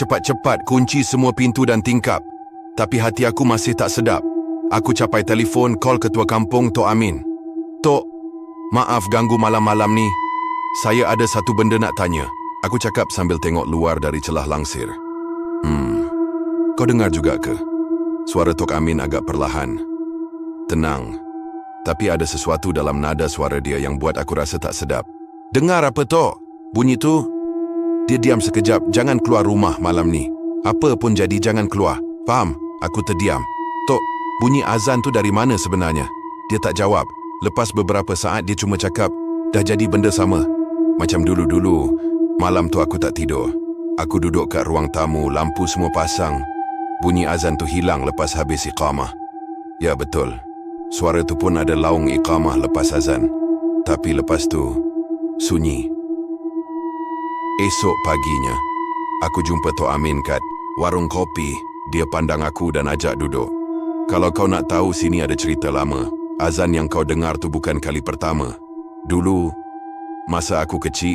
Cepat-cepat kunci semua pintu dan tingkap. Tapi hati aku masih tak sedap. Aku capai telefon call ketua kampung Tok Amin. Tok, maaf ganggu malam-malam ni. Saya ada satu benda nak tanya. Aku cakap sambil tengok luar dari celah langsir. Kau dengar juga ke? Suara Tok Amin agak perlahan. Tenang. Tapi ada sesuatu dalam nada suara dia yang buat aku rasa tak sedap. Dengar apa, Tok? Bunyi tu? Dia diam sekejap. Jangan keluar rumah malam ni. Apa pun jadi jangan keluar. Faham? Aku terdiam. Tok, bunyi azan tu dari mana sebenarnya? Dia tak jawab. Lepas beberapa saat dia cuma cakap, dah jadi benda sama. Macam dulu-dulu, malam tu aku tak tidur. Aku duduk kat ruang tamu, lampu semua pasang. Bunyi azan tu hilang lepas habis iqamah. Ya betul. Suara tu pun ada laung iqamah lepas azan. Tapi lepas tu, sunyi. Esok paginya, aku jumpa Tok Amin kat warung kopi. Dia pandang aku dan ajak duduk. Kalau kau nak tahu, sini ada cerita lama. Azan yang kau dengar tu bukan kali pertama. Dulu, masa aku kecil,